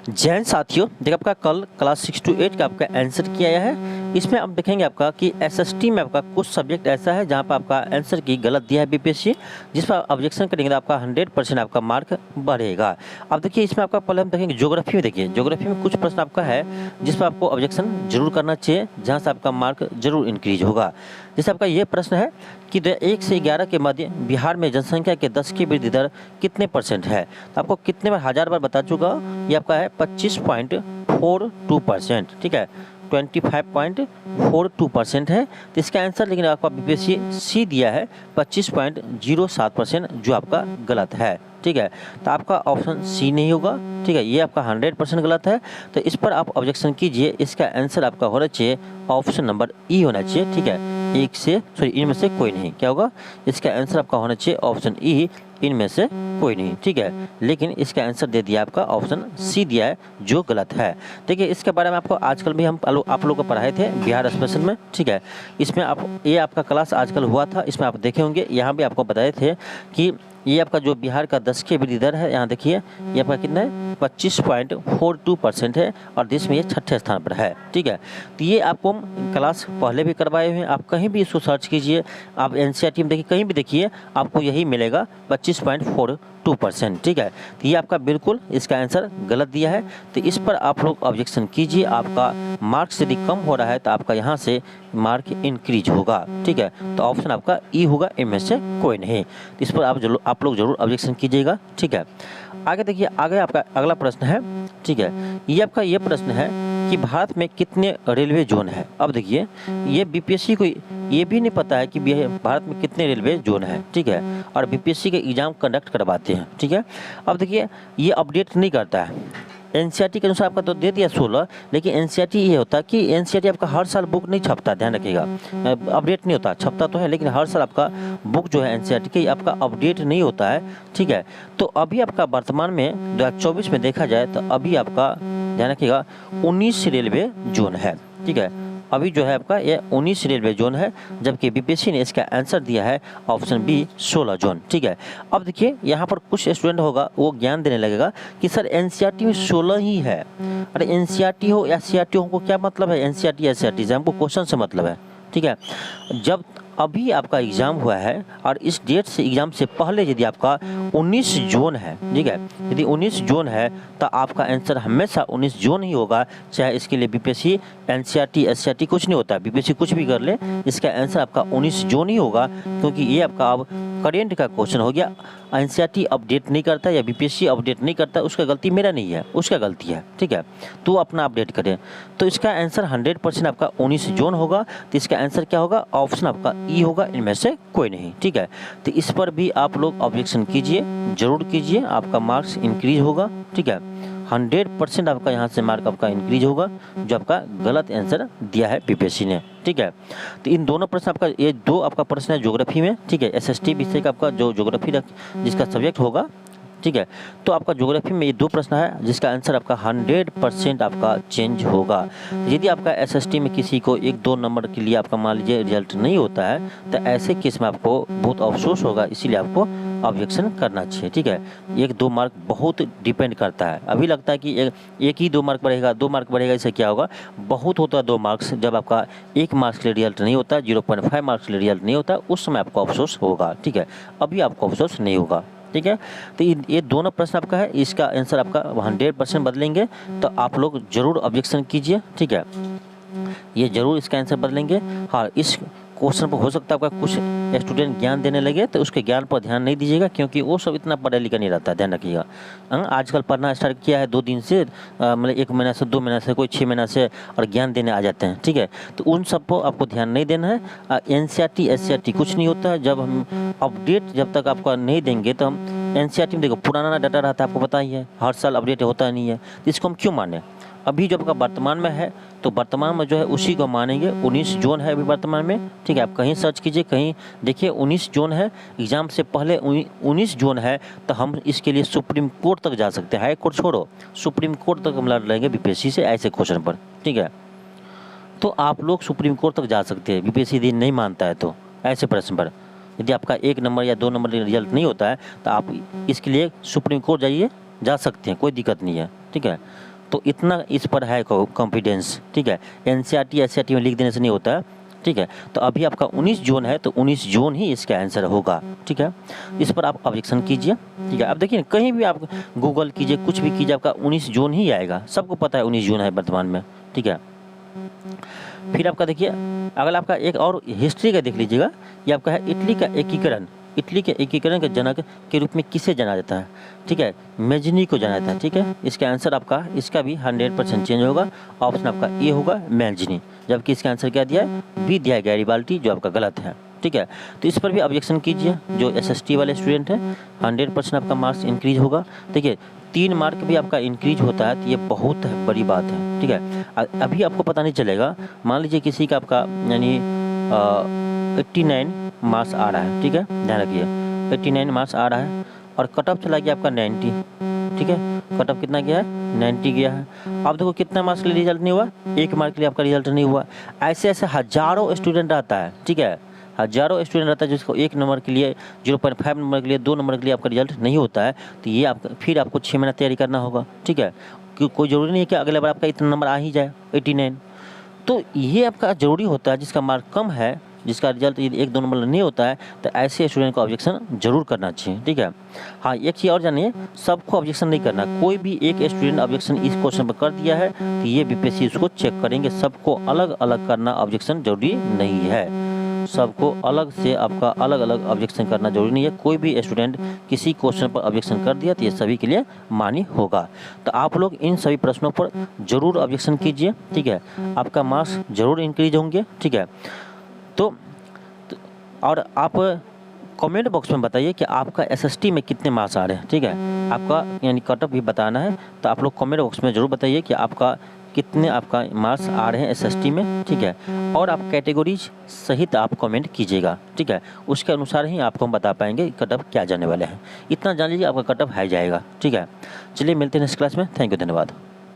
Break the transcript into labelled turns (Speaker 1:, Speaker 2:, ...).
Speaker 1: जय हिंद साथियों, देखिए आपका कल क्लास 6 to 8 का आपका आंसर किया गया है। इसमें आप देखेंगे आपका कि एसएसटी में आपका कुछ सब्जेक्ट ऐसा है जहां पर आपका आंसर की गलत दिया है बीपीएससी, जिस पर ऑब्जेक्शन करेंगे तो आपका 100% आपका मार्क बढ़ेगा। अब देखिए इसमें आपका पहले हम देखेंगे ज्योग्राफी में। देखिए ज्योग्राफी में कुछ प्रश्न आपका है जिस पर आपको ऑब्जेक्शन जरूर करना चाहिए, जहाँ से आपका मार्क जरूर इंक्रीज होगा। जैसे आपका ये प्रश्न है कि 1 से 11 के मध्य बिहार में जनसंख्या के 10 की वृद्धि दर कितने % है। तो आपको कितने बार, 1000 बार बता चुका, ये आपका है 25.42%। ठीक है, 25.42% है। तो इसका आंसर लेकिन आपका बीपीएससी सी दिया है 25.07%, जो आपका गलत है। ठीक है, तो आपका ऑप्शन सी नहीं होगा। ठीक है, ये आपका 100% गलत है। तो इस पर आप ऑब्जेक्शन कीजिए। इसका आंसर आपका होना चाहिए ऑप्शन नंबर ई होना चाहिए। ठीक है, एक से सॉरी इनमें से कोई नहीं। क्या होगा, इसका आंसर आपका होना चाहिए ऑप्शन ई, इनमें से कोई नहीं। ठीक है, लेकिन इसका आंसर दे दिया आपका ऑप्शन सी दिया है, जो गलत है। देखिए इसके बारे में आपको आजकल भी हम आप लोगों को पढ़ाए थे बिहार स्पेशल में। ठीक है, इसमें आप ये आपका क्लास आजकल हुआ था, इसमें आप देखे होंगे, यहाँ भी आपको बताए थे कि ये आपका जो बिहार का 10 की वृद्धि दर है, यहाँ देखिए ये आपका कितना है 25.42% है, और देश में ये 6ठे स्थान पर है। ठीक है, तो ये आपको हम क्लास पहले भी करवाए हुए हैं। आप कहीं भी इसको सर्च कीजिए, आप एनसीईआरटी में देखिए, कहीं भी देखिए, आपको यही मिलेगा 25.42%। ठीक है, तो ये आपका बिल्कुल इसका आंसर गलत दिया है। तो इस पर आप लोग ऑब्जेक्शन कीजिए। आपका मार्क्स यदि कम हो रहा है तो आपका यहाँ से मार्क इंक्रीज होगा। ठीक है, तो ऑप्शन आपका ई होगा, इनमें से कोई नहीं। तो इस पर आप लोग जरूर ऑब्जेक्शन कीजिएगा। ठीक है, आगे देखिए, आगे आपका अगला प्रश्न है। ठीक है, ये आपका ये प्रश्न है कि भारत में कितने रेलवे जोन है। अब देखिए ये बीपीएससी को ये भी नहीं पता है कि भारत में कितने रेलवे जोन है। ठीक है, और बीपीएससी के एग्जाम कंडक्ट करवाते हैं। ठीक है, अब देखिए ये अपडेट नहीं करता है। एनसीईआरटी के अनुसार आपका तो दे दिया 16, लेकिन एनसीईआरटी ये होता है कि एनसीईआरटी आपका हर साल बुक नहीं छपता, ध्यान रखिएगा। अपडेट नहीं होता, छपता तो है लेकिन हर साल आपका बुक जो है एनसीईआरटी की आपका अपडेट नहीं होता है। ठीक है, तो अभी आपका वर्तमान में 2024 में देखा जाए तो अभी आपका ध्यान रखिएगा 19 रेलवे जोन है। ठीक है, अभी जो है आपका ये 19 रेलवे जोन है, जबकि बीपीएससी ने इसका आंसर दिया है ऑप्शन बी 16 जोन। ठीक है, अब देखिए यहाँ पर कुछ स्टूडेंट होगा वो ज्ञान देने लगेगा कि सर एनसीईआरटी में 16 ही है। अरे एनसीईआरटी हो या सीईआरटी हो, हमको क्या मतलब है एनसीईआरटी या सीईआरटी से, हमको क्वेश्चन से मतलब है। ठीक है, जब अभी आपका एग्जाम हुआ है और इस डेट से एग्जाम से पहले यदि आपका 19 जोन है, ठीक है, यदि 19 जोन है तो आपका आंसर हमेशा 19 जोन ही होगा। चाहे इसके लिए बीपीएससी एनसीईआरटी एससीईआरटी कुछ नहीं होता, बीपीएससी कुछ भी कर ले, इसका आंसर आपका 19 जोन ही होगा, क्योंकि ये आपका अब करेंट का क्वेश्चन हो गया। एनसीईआरटी अपडेट नहीं करता या बीपीएससी अपडेट नहीं करता, उसका गलती मेरा नहीं है, उसका गलती है। ठीक है, तो अपना अपडेट करें। तो इसका आंसर 100% आपका 19 जोन होगा। तो इसका आंसर क्या होगा, ऑप्शन आपका ई होगा, इनमें से कोई नहीं। ठीक है, तो इस पर भी आप लोग ऑब्जेक्शन कीजिए, जरूर कीजिए, आपका मार्क्स इंक्रीज होगा। ठीक है, 100% आपका यहाँ से मार्क आपका इंक्रीज होगा, जो आपका गलत आंसर दिया है बीपीएससी ने। ठीक है, तो इन दोनों प्रश्न आपका, ये दो आपका प्रश्न है ज्योग्राफी में। ठीक है, एसएसटी विषय का आपका जो ज्योग्राफी जिसका सब्जेक्ट होगा। ठीक है, तो आपका ज्योग्राफी में ये दो प्रश्न है जिसका आंसर आपका 100% आपका चेंज होगा। यदि आपका एसएसटी में किसी को 1-2 नंबर के लिए आपका मान लीजिए रिजल्ट नहीं होता है, तो ऐसे केस में आपको बहुत अफसोस होगा, इसीलिए आपको ऑब्जेक्शन करना चाहिए। ठीक है, 1-2 मार्क बहुत डिपेंड करता है। अभी लगता है कि एक ही 2 मार्क बढ़ेगा, 2 मार्क बढ़ेगा, इससे क्या होगा, बहुत होता है 2 मार्क्स। जब आपका 1 मार्क्स के लिए रिजल्ट नहीं होता, 0.5 मार्क्स के लिए रिजल्ट नहीं होता, उस समय आपको अफसोस होगा। ठीक है, अभी आपको अफसोस नहीं होगा। ठीक है, तो ये दोनों प्रश्न आपका है, इसका आंसर आपका 100% बदलेंगे, तो आप लोग जरूर ऑब्जेक्शन कीजिए। ठीक है, ये जरूर इसका आंसर बदलेंगे। हाँ, इस क्वेश्चन पर हो सकता है आपका कुछ स्टूडेंट ज्ञान देने लगे, तो उसके ज्ञान पर ध्यान नहीं दीजिएगा, क्योंकि वो सब इतना पढ़ा लिखा नहीं रहता, ध्यान रखिएगा। आजकल पढ़ना स्टार्ट किया है 2 दिन से, मतलब 1 महीना से, 2 महीना से, कोई 6 महीना से, और ज्ञान देने आ जाते हैं। ठीक है, तो उन सब को आपको ध्यान नहीं देना है। एनसीईआरटी एससीईआरटी कुछ नहीं होता है। जब हम अपडेट जब तक आपका नहीं देंगे, तो हम एनसीईआरटी में देखो पुराना डाटा रहता है, आपको पता ही है, हर साल अपडेट होता नहीं है, तो इसको हम क्यों माने। अभी जो आपका वर्तमान में है, तो वर्तमान में जो है उसी को मानेंगे। 19 जोन है अभी वर्तमान में। ठीक है, आप कहीं सर्च कीजिए, कहीं देखिए 19 जोन है, एग्जाम से पहले 19 जोन है, तो हम इसके लिए सुप्रीम कोर्ट तक जा सकते हैं। हाई कोर्ट छोड़ो, सुप्रीम कोर्ट तक हम लड़ लेंगे बीपीएससी से ऐसे क्वेश्चन पर। ठीक है, तो आप लोग सुप्रीम कोर्ट तक जा सकते हैं, बीपीएससी यदि नहीं मानता है तो ऐसे प्रश्न पर। यदि आपका 1 नंबर या 2 नंबर रिजल्ट नहीं होता है, तो आप इसके लिए सुप्रीम कोर्ट जा सकते हैं, कोई दिक्कत नहीं है। ठीक है, तो इतना इस पर है कॉन्फिडेंस, ठीक है। एनसीईआरटी एससीईआरटी में लिख देने से नहीं होता है, ठीक है। तो अभी आपका 19 जोन है, तो 19 जोन ही इसका आंसर होगा, ठीक है। इस पर आप ऑब्जेक्शन कीजिए, ठीक है। अब देखिए कहीं भी आप गूगल कीजिए, कुछ भी कीजिए, आपका 19 जोन ही आएगा, सबको पता है 19 जोन है वर्तमान में, ठीक है। फिर आपका देखिए अगर आपका एक और हिस्ट्री का देख लीजिएगा, ये आपका है इटली का एकीकरण। इटली के एकीकरण के जनक के रूप में किसे जाना जाता है, ठीक है, मेजनी को जाना जाता है, ठीक है। इसका आंसर आपका इसका भी 100% चेंज होगा, ऑप्शन आपका ए होगा मेजनी, जबकि इसका आंसर क्या दिया है, बी दिया है गैरिबाल्डी, जो आपका गलत है, ठीक है। तो इस पर भी ऑब्जेक्शन कीजिए, जो एसएसटी वाले स्टूडेंट हैं 100% आपका मार्क्स इंक्रीज होगा, देखिए 3 मार्क भी आपका इंक्रीज होता है, तो ये बहुत बड़ी बात है, ठीक है। अभी आपको पता नहीं चलेगा, मान लीजिए किसी का आपका यानी 89 मार्क्स आ रहा है, ठीक है, ध्यान रखिए 89 मार्क्स आ रहा है और कट ऑफ चला गया आपका 90, ठीक है, कट ऑफ कितना गया है 90 गया है। अब देखो कितना मार्क्स के लिए रिजल्ट नहीं हुआ, 1 मार्क के लिए आपका रिजल्ट नहीं हुआ। ऐसे ऐसे हजारों स्टूडेंट आता है, ठीक है, हजारों स्टूडेंट रहता है जिसको 1 नंबर के लिए 0.5 नंबर के लिए 2 नंबर के लिए आपका रिजल्ट नहीं होता है, तो ये आपका फिर आपको 6 महीना तैयारी करना होगा, ठीक है। कोई ज़रूरी नहीं है कि अगले बार आपका इतना नंबर आ ही जाए 89, तो ये आपका ज़रूरी होता है जिसका मार्क कम है, जिसका रिजल्ट 1-2 नंबर नहीं होता है, तो ऐसे स्टूडेंट को ऑब्जेक्शन जरूर करना चाहिए, ठीक है। हाँ एक चीज़ और जानिए, सबको ऑब्जेक्शन नहीं करना, कोई भी एक स्टूडेंट ऑब्जेक्शन इस क्वेश्चन पर कर दिया है तो ये बीपीएससी उसको चेक करेंगे, सबको अलग अलग करना ऑब्जेक्शन जरूरी नहीं है, सबको अलग से आपका अलग अलग ऑब्जेक्शन करना जरूरी नहीं है। कोई भी स्टूडेंट किसी क्वेश्चन पर ऑब्जेक्शन कर दिया तो ये सभी के लिए मान्य होगा। तो आप लोग इन सभी प्रश्नों पर जरूर ऑब्जेक्शन कीजिए, ठीक है, आपका मार्क्स जरूर इंक्रीज होंगे, ठीक है। तो और आप कमेंट बॉक्स में बताइए कि आपका एसएसटी में कितने मार्क्स आ रहे हैं, ठीक है, आपका यानी कट ऑफ भी बताना है, तो आप लोग कमेंट बॉक्स में जरूर बताइए कि आपका कितने आपका मार्क्स आ रहे हैं एसएसटी में, ठीक है। और आप कैटेगरीज सहित आप कमेंट कीजिएगा, ठीक है, उसके अनुसार ही आपको हम बता पाएंगे कट ऑफ क्या जाने वाले हैं। इतना जान लीजिए आपका कट ऑफ हाई जाएगा, ठीक है। चलिए मिलते हैं नेक्स्ट क्लास में, थैंक यू, धन्यवाद।